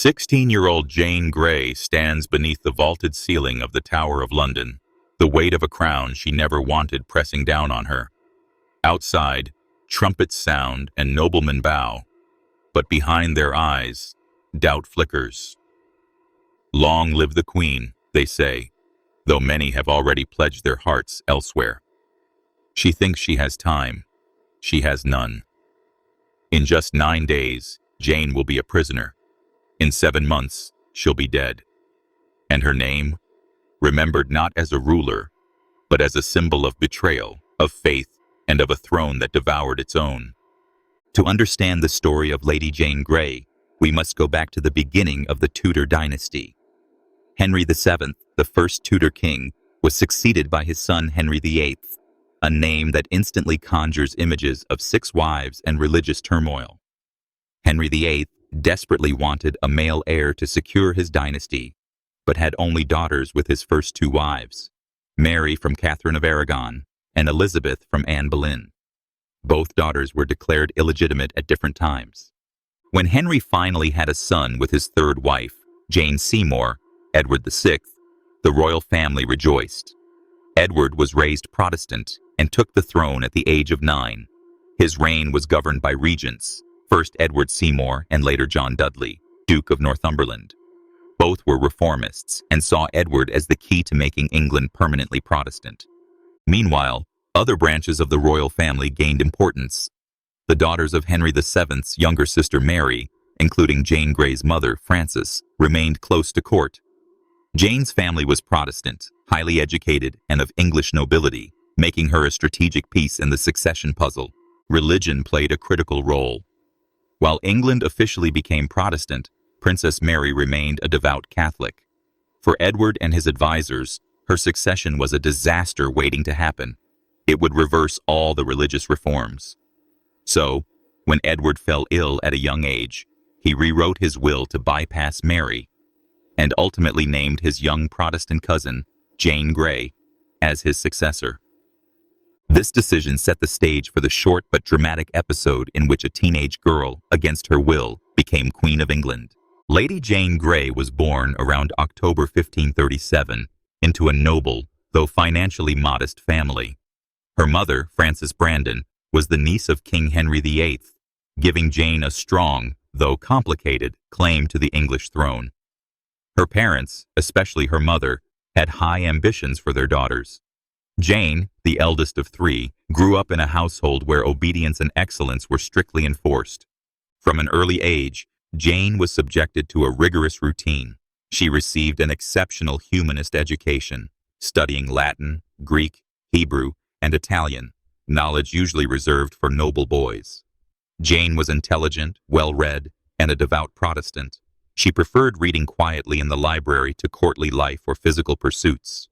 16-year-old Jane Grey stands beneath the vaulted ceiling of the Tower of London, the weight of a crown she never wanted pressing down on her. Outside, trumpets sound and noblemen bow, but behind their eyes, doubt flickers. Long live the Queen, they say, though many have already pledged their hearts elsewhere. She thinks she has time. She has none. In just 9 days, Jane will be a prisoner. In 7 months, she'll be dead. And her name? Remembered not as a ruler, but as a symbol of betrayal, of faith, and of a throne that devoured its own. To understand the story of Lady Jane Grey, we must go back to the beginning of the Tudor dynasty. Henry VII, the first Tudor king, was succeeded by his son Henry VIII, a name that instantly conjures images of 6 wives and religious turmoil. Henry VIII desperately wanted a male heir to secure his dynasty, but had only daughters with his first 2 wives, Mary from Catherine of Aragon and Elizabeth from Anne Boleyn. Both daughters were declared illegitimate at different times. When Henry finally had a son with his 3rd wife, Jane Seymour, Edward VI, the royal family rejoiced. Edward was raised Protestant and took the throne at the age of 9. His reign was governed by regents, first Edward Seymour and later John Dudley, Duke of Northumberland. Both were reformists and saw Edward as the key to making England permanently Protestant. Meanwhile, other branches of the royal family gained importance. The daughters of Henry VII's younger sister Mary, including Jane Grey's mother, Frances, remained close to court. Jane's family was Protestant, highly educated, and of English nobility, making her a strategic piece in the succession puzzle. Religion played a critical role. While England officially became Protestant, Princess Mary remained a devout Catholic. For Edward and his advisors, her succession was a disaster waiting to happen. It would reverse all the religious reforms. So, when Edward fell ill at a young age, he rewrote his will to bypass Mary, and ultimately named his young Protestant cousin, Jane Grey, as his successor. This decision set the stage for the short but dramatic episode in which a teenage girl, against her will, became Queen of England. Lady Jane Grey was born around October 1537 into a noble, though financially modest family. Her mother, Frances Brandon, was the niece of King Henry VIII, giving Jane a strong, though complicated, claim to the English throne. Her parents, especially her mother, had high ambitions for their daughters. Jane, the eldest of 3, grew up in a household where obedience and excellence were strictly enforced. From an early age, Jane was subjected to a rigorous routine. She received an exceptional humanist education, studying Latin, Greek, Hebrew, and Italian, knowledge usually reserved for noble boys. Jane was intelligent, well-read, and a devout Protestant. She preferred reading quietly in the library to courtly life or physical pursuits.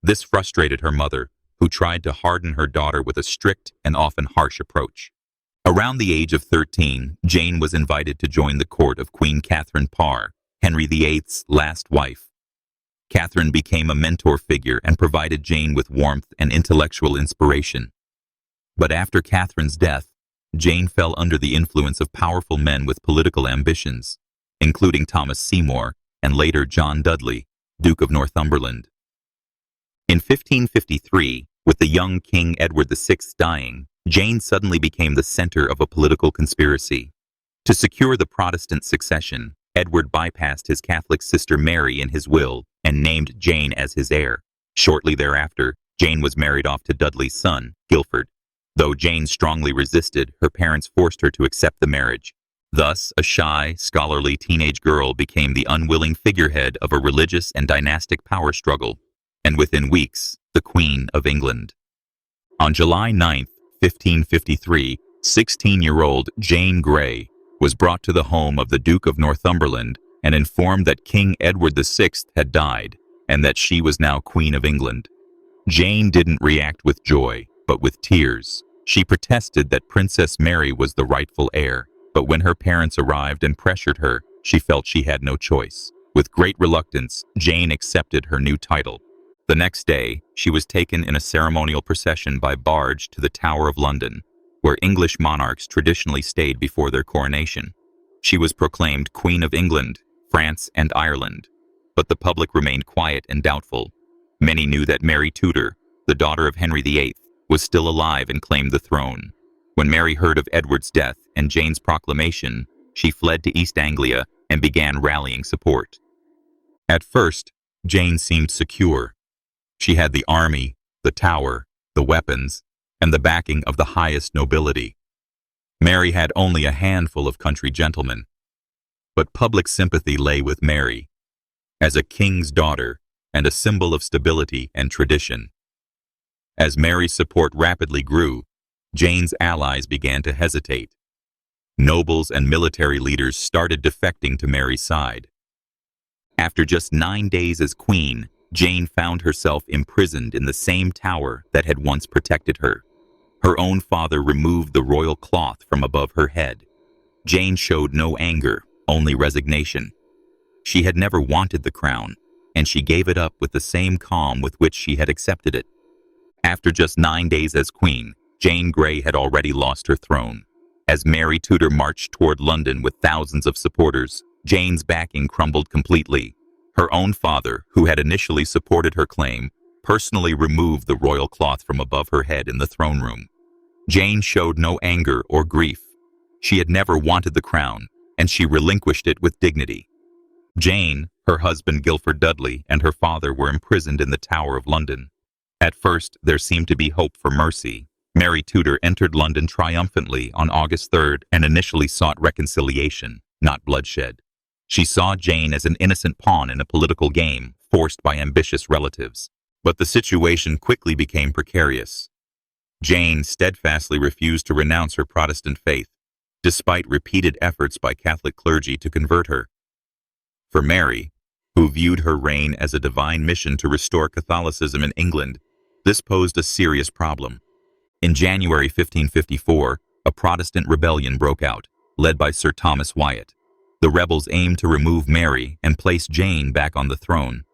This frustrated her mother, who tried to harden her daughter with a strict and often harsh approach. Around the age of 13, Jane was invited to join the court of Queen Catherine Parr, Henry VIII's last wife. Catherine became a mentor figure and provided Jane with warmth and intellectual inspiration. But after Catherine's death, Jane fell under the influence of powerful men with political ambitions, including Thomas Seymour and later John Dudley, Duke of Northumberland. In 1553, with the young King Edward VI dying, Jane suddenly became the center of a political conspiracy. To secure the Protestant succession, Edward bypassed his Catholic sister Mary in his will and named Jane as his heir. Shortly thereafter, Jane was married off to Dudley's son, Guilford. Though Jane strongly resisted, her parents forced her to accept the marriage. Thus, a shy, scholarly teenage girl became the unwilling figurehead of a religious and dynastic power struggle, and within weeks, the Queen of England. On July 9, 1553, 16-year-old Jane Grey was brought to the home of the Duke of Northumberland and informed that King Edward VI had died and that she was now Queen of England. Jane didn't react with joy, but with tears. She protested that Princess Mary was the rightful heir, but when her parents arrived and pressured her, she felt she had no choice. With great reluctance, Jane accepted her new title. The next day, she was taken in a ceremonial procession by barge to the Tower of London, where English monarchs traditionally stayed before their coronation. She was proclaimed Queen of England France, and Ireland. But the public remained quiet and doubtful. Many knew that Mary Tudor, the daughter of Henry VIII, was still alive and claimed the throne. When Mary heard of Edward's death and Jane's proclamation, she fled to East Anglia and began rallying support. At first, Jane seemed secure. She had the army, the tower, the weapons, and the backing of the highest nobility. Mary had only a handful of country gentlemen. But public sympathy lay with Mary, as a king's daughter and a symbol of stability and tradition. As Mary's support rapidly grew, Jane's allies began to hesitate. Nobles and military leaders started defecting to Mary's side. After just 9 days as queen, Jane found herself imprisoned in the same tower that had once protected her. Her own father removed the royal cloth from above her head. Jane showed no anger, only resignation. She had never wanted the crown, and she gave it up with the same calm with which she had accepted it. After just 9 days as queen, Jane Grey had already lost her throne. As Mary Tudor marched toward London with thousands of supporters, Jane's backing crumbled completely. Her own father, who had initially supported her claim, personally removed the royal cloth from above her head in the throne room. Jane showed no anger or grief. She had never wanted the crown, and she relinquished it with dignity. Jane, her husband Guilford Dudley, and her father were imprisoned in the Tower of London. At first, there seemed to be hope for mercy. Mary Tudor entered London triumphantly on August 3rd and initially sought reconciliation, not bloodshed. She saw Jane as an innocent pawn in a political game, forced by ambitious relatives. But the situation quickly became precarious. Jane steadfastly refused to renounce her Protestant faith, despite repeated efforts by Catholic clergy to convert her. For Mary, who viewed her reign as a divine mission to restore Catholicism in England, this posed a serious problem. In January 1554, a Protestant rebellion broke out, led by Sir Thomas Wyatt. The rebels aimed to remove Mary and place Jane back on the throne.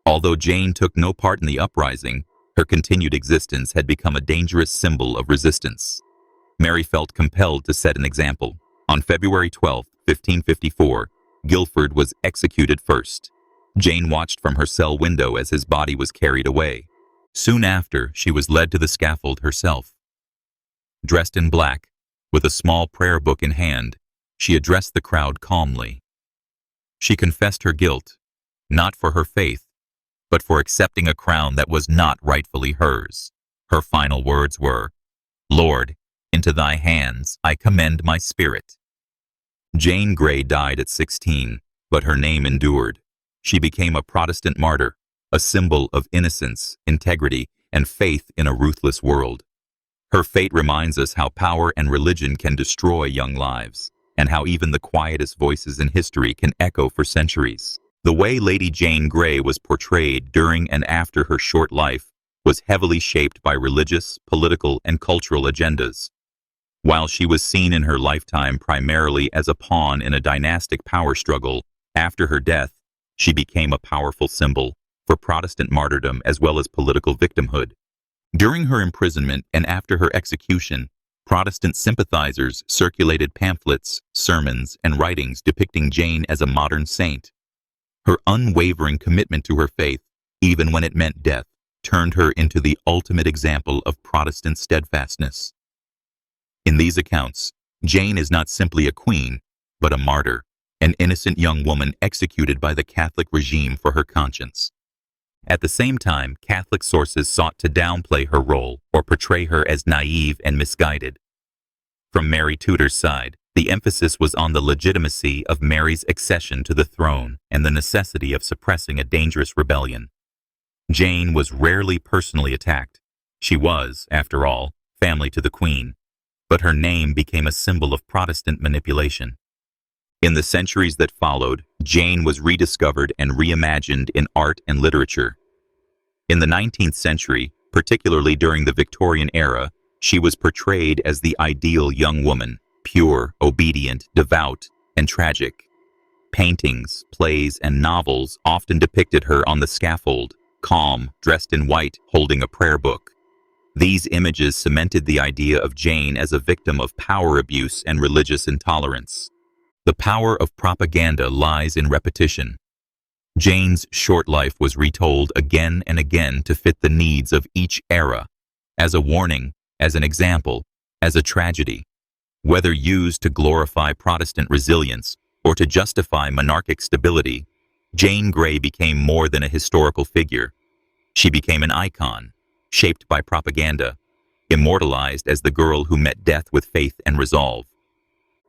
Although Jane took no part in the uprising, her continued existence had become a dangerous symbol of resistance. Mary felt compelled to set an example. On February 12, 1554, Guilford was executed first. Jane watched from her cell window as his body was carried away. Soon after, she was led to the scaffold herself. Dressed in black, with a small prayer book in hand, she addressed the crowd calmly. She confessed her guilt, not for her faith, but for accepting a crown that was not rightfully hers. Her final words were, "Lord, into thy hands I commend my spirit." Jane Grey died at 16, but her name endured. She became a Protestant martyr, a symbol of innocence, integrity, and faith in a ruthless world. Her fate reminds us how power and religion can destroy young lives, and how even the quietest voices in history can echo for centuries. The way Lady Jane Grey was portrayed during and after her short life was heavily shaped by religious, political, and cultural agendas. While she was seen in her lifetime primarily as a pawn in a dynastic power struggle, after her death, she became a powerful symbol for Protestant martyrdom as well as political victimhood. During her imprisonment and after her execution, Protestant sympathizers circulated pamphlets, sermons, and writings depicting Jane as a modern saint. Her unwavering commitment to her faith, even when it meant death, turned her into the ultimate example of Protestant steadfastness. In these accounts, Jane is not simply a queen, but a martyr, an innocent young woman executed by the Catholic regime for her conscience. At the same time, Catholic sources sought to downplay her role or portray her as naive and misguided. From Mary Tudor's side, the emphasis was on the legitimacy of Mary's accession to the throne and the necessity of suppressing a dangerous rebellion. Jane was rarely personally attacked. She was, after all, family to the Queen, but her name became a symbol of Protestant manipulation. In the centuries that followed, Jane was rediscovered and reimagined in art and literature. In the 19th century, particularly during the Victorian era, she was portrayed as the ideal young woman, pure, obedient, devout, and tragic. Paintings, plays, and novels often depicted her on the scaffold, calm, dressed in white, holding a prayer book. These images cemented the idea of Jane as a victim of power abuse and religious intolerance. The power of propaganda lies in repetition. Jane's short life was retold again and again to fit the needs of each era, as a warning, as an example, as a tragedy. Whether used to glorify Protestant resilience or to justify monarchic stability, Jane Grey became more than a historical figure. She became an icon, shaped by propaganda, immortalized as the girl who met death with faith and resolve.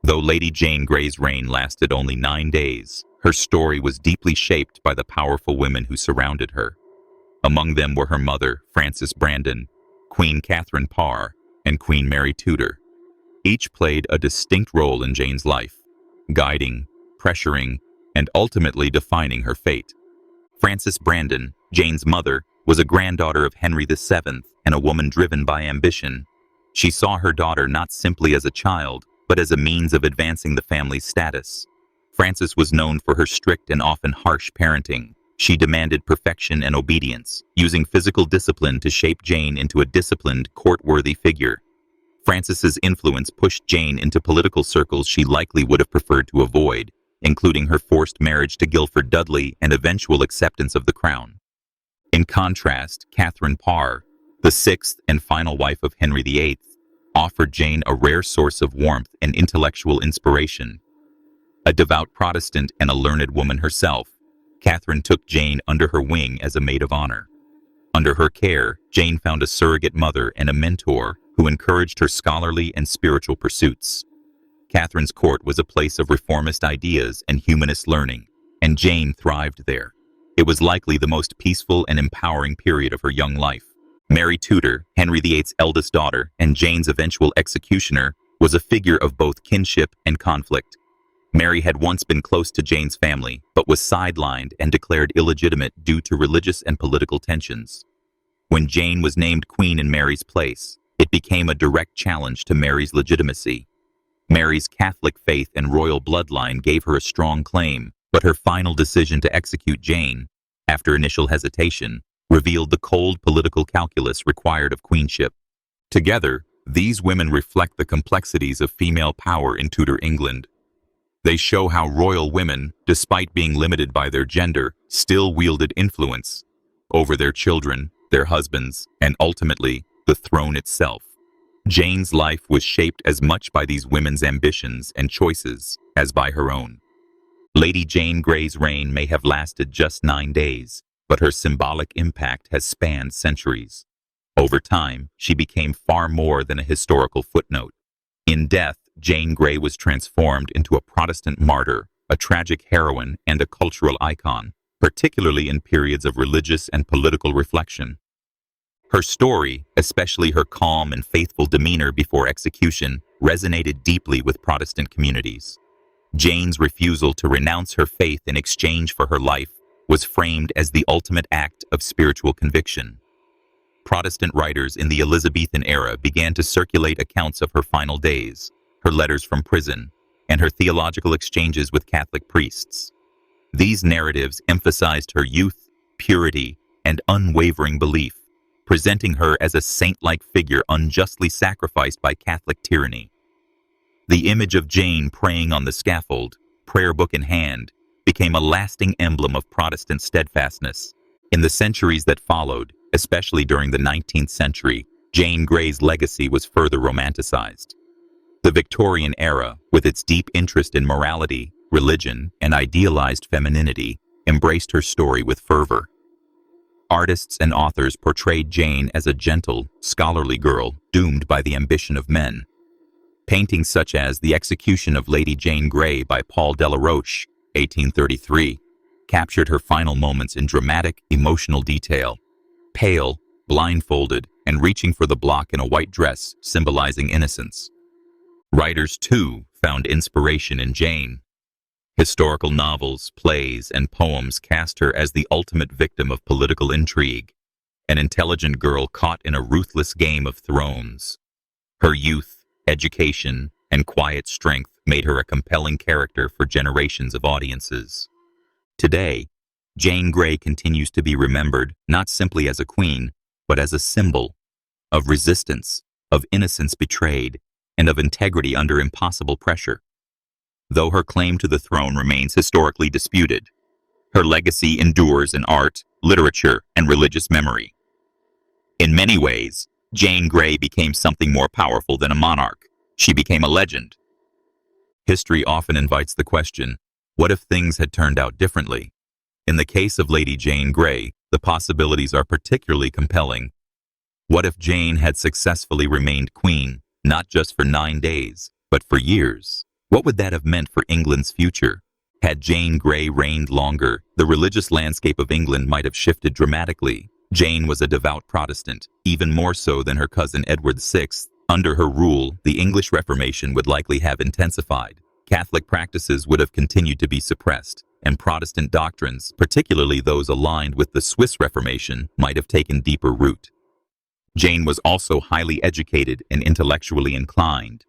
Though Lady Jane Grey's reign lasted only 9 days, her story was deeply shaped by the powerful women who surrounded her. Among them were her mother, Frances Brandon, Queen Catherine Parr, and Queen Mary Tudor. Each played a distinct role in Jane's life, guiding, pressuring, and ultimately defining her fate. Frances Brandon, Jane's mother, was a granddaughter of Henry VII and a woman driven by ambition. She saw her daughter not simply as a child, but as a means of advancing the family's status. Frances was known for her strict and often harsh parenting. She demanded perfection and obedience, using physical discipline to shape Jane into a disciplined, court-worthy figure. Frances's influence pushed Jane into political circles she likely would have preferred to avoid, including her forced marriage to Guilford Dudley and eventual acceptance of the crown. In contrast, Catherine Parr, the sixth and final wife of Henry VIII, offered Jane a rare source of warmth and intellectual inspiration. A devout Protestant and a learned woman herself, Catherine took Jane under her wing as a maid of honor. Under her care, Jane found a surrogate mother and a mentor who encouraged her scholarly and spiritual pursuits. Catherine's court was a place of reformist ideas and humanist learning, and Jane thrived there. It was likely the most peaceful and empowering period of her young life. Mary Tudor, Henry VIII's eldest daughter and Jane's eventual executioner, was a figure of both kinship and conflict. Mary had once been close to Jane's family, but was sidelined and declared illegitimate due to religious and political tensions. When Jane was named queen in Mary's place, it became a direct challenge to Mary's legitimacy. Mary's Catholic faith and royal bloodline gave her a strong claim, but her final decision to execute Jane, after initial hesitation, revealed the cold political calculus required of queenship. Together, these women reflect the complexities of female power in Tudor England. They show how royal women, despite being limited by their gender, still wielded influence over their children, their husbands, and ultimately, the throne itself. Jane's life was shaped as much by these women's ambitions and choices as by her own. Lady Jane Grey's reign may have lasted just 9 days, but her symbolic impact has spanned centuries. Over time, she became far more than a historical footnote. In death, Jane Grey was transformed into a Protestant martyr, a tragic heroine, and a cultural icon, particularly in periods of religious and political reflection. Her story, especially her calm and faithful demeanor before execution, resonated deeply with Protestant communities. Jane's refusal to renounce her faith in exchange for her life was framed as the ultimate act of spiritual conviction. Protestant writers in the Elizabethan era began to circulate accounts of her final days, her letters from prison, and her theological exchanges with Catholic priests. These narratives emphasized her youth, purity, and unwavering belief, presenting her as a saint-like figure unjustly sacrificed by Catholic tyranny. The image of Jane praying on the scaffold, prayer book in hand, became a lasting emblem of Protestant steadfastness. In the centuries that followed, especially during the 19th century, Jane Grey's legacy was further romanticized. The Victorian era, with its deep interest in morality, religion, and idealized femininity, embraced her story with fervor. Artists and authors portrayed Jane as a gentle, scholarly girl doomed by the ambition of men. Paintings such as The Execution of Lady Jane Grey by Paul Delaroche, 1833, captured her final moments in dramatic, emotional detail. Pale, blindfolded, and reaching for the block in a white dress, symbolizing innocence. Writers, too, found inspiration in Jane. Historical novels, plays, and poems cast her as the ultimate victim of political intrigue, an intelligent girl caught in a ruthless game of thrones. Her youth, education, and quiet strength made her a compelling character for generations of audiences. Today, Jane Grey continues to be remembered not simply as a queen, but as a symbol of resistance, of innocence betrayed, and of integrity under impossible pressure. though her claim to the throne remains historically disputed. Her legacy endures in art, literature, and religious memory. In many ways, Jane Grey became something more powerful than a monarch. She became a legend. History often invites the question, what if things had turned out differently? In the case of Lady Jane Grey, the possibilities are particularly compelling. What if Jane had successfully remained queen, not just for 9 days, but for years? What would that have meant for England's future? Had Jane Grey reigned longer, the religious landscape of England might have shifted dramatically. Jane was a devout Protestant, even more so than her cousin Edward VI. Under her rule, the English Reformation would likely have intensified. Catholic practices would have continued to be suppressed, and Protestant doctrines, particularly those aligned with the Swiss Reformation, might have taken deeper root. Jane was also highly educated and intellectually inclined.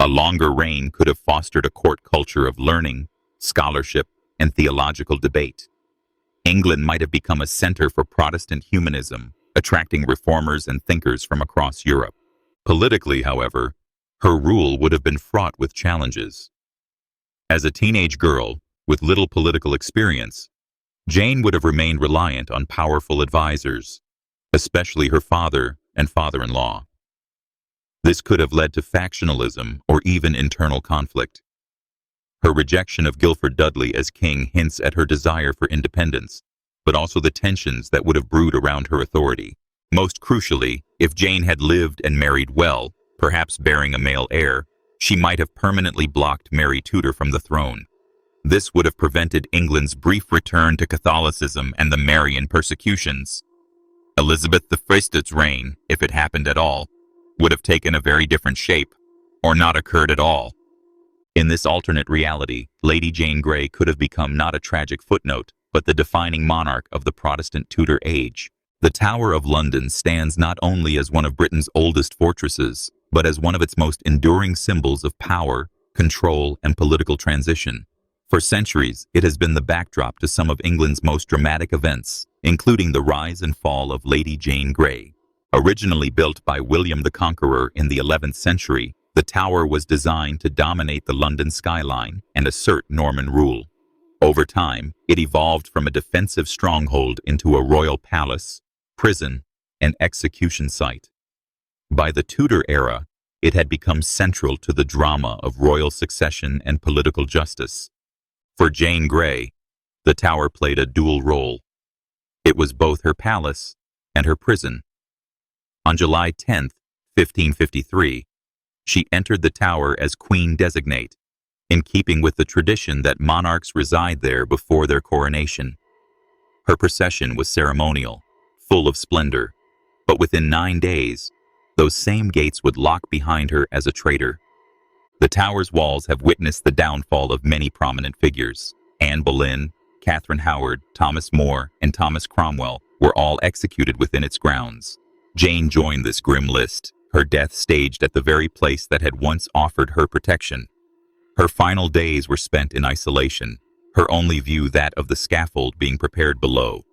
A longer reign could have fostered a court culture of learning, scholarship, and theological debate. England might have become a center for Protestant humanism, attracting reformers and thinkers from across Europe. Politically, however, her rule would have been fraught with challenges. As a teenage girl, with little political experience, Jane would have remained reliant on powerful advisors, especially her father and father-in-law. This could have led to factionalism or even internal conflict. Her rejection of Guilford Dudley as king hints at her desire for independence, but also the tensions that would have brewed around her authority. Most crucially, if Jane had lived and married well, perhaps bearing a male heir, she might have permanently blocked Mary Tudor from the throne. This would have prevented England's brief return to Catholicism and the Marian persecutions. Elizabeth I's reign, if it happened at all, would have taken a very different shape, or not occurred at all. In this alternate reality, Lady Jane Grey could have become not a tragic footnote, but the defining monarch of the Protestant Tudor age. The Tower of London stands not only as one of Britain's oldest fortresses, but as one of its most enduring symbols of power, control, and political transition. For centuries, it has been the backdrop to some of England's most dramatic events, including the rise and fall of Lady Jane Grey. Originally built by William the Conqueror in the 11th century, the tower was designed to dominate the London skyline and assert Norman rule. Over time, it evolved from a defensive stronghold into a royal palace, prison, and execution site. By the Tudor era, it had become central to the drama of royal succession and political justice. For Jane Grey, the tower played a dual role. It was both her palace and her prison. On July 10, 1553, she entered the tower as Queen Designate, in keeping with the tradition that monarchs reside there before their coronation. Her procession was ceremonial, full of splendor, but within 9 days, those same gates would lock behind her as a traitor. The tower's walls have witnessed the downfall of many prominent figures. Anne Boleyn, Catherine Howard, Thomas More, and Thomas Cromwell were all executed within its grounds. Jane joined this grim list, her death staged at the very place that had once offered her protection. Her final days were spent in isolation, her only view that of the scaffold being prepared below.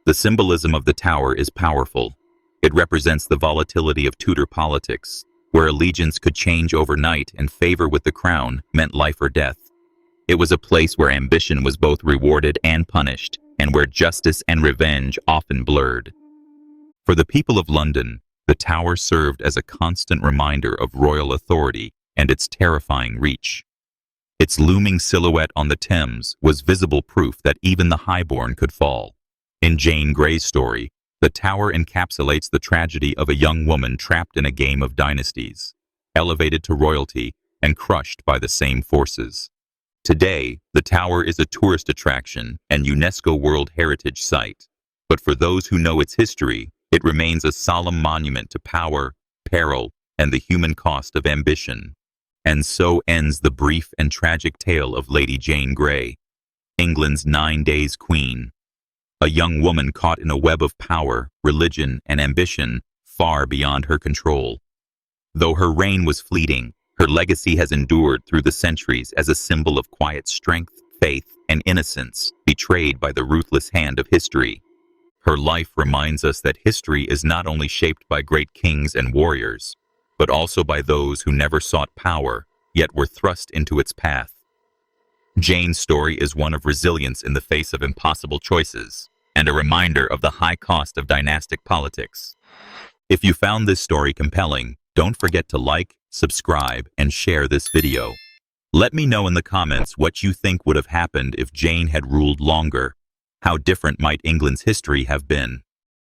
The symbolism of the tower is powerful. It represents the volatility of Tudor politics, where allegiance could change overnight and favor with the crown meant life or death. It was a place where ambition was both rewarded and punished, and where justice and revenge often blurred. For the people of London, the tower served as a constant reminder of royal authority and its terrifying reach. Its looming silhouette on the Thames was visible proof that even the highborn could fall. In Jane Grey's story, the tower encapsulates the tragedy of a young woman trapped in a game of dynasties, elevated to royalty and crushed by the same forces. Today, the tower is a tourist attraction and UNESCO World Heritage Site, but for those who know its history, it remains a solemn monument to power, peril, and the human cost of ambition. And so ends the brief and tragic tale of Lady Jane Grey, England's 9 days queen. A young woman caught in a web of power, religion, and ambition far beyond her control. Though her reign was fleeting, her legacy has endured through the centuries as a symbol of quiet strength, faith, and innocence, betrayed by the ruthless hand of history. Her life reminds us that history is not only shaped by great kings and warriors, but also by those who never sought power, yet were thrust into its path. Jane's story is one of resilience in the face of impossible choices, and a reminder of the high cost of dynastic politics. If you found this story compelling, don't forget to like, subscribe, and share this video. Let me know in the comments what you think would have happened if Jane had ruled longer. How different might England's history have been?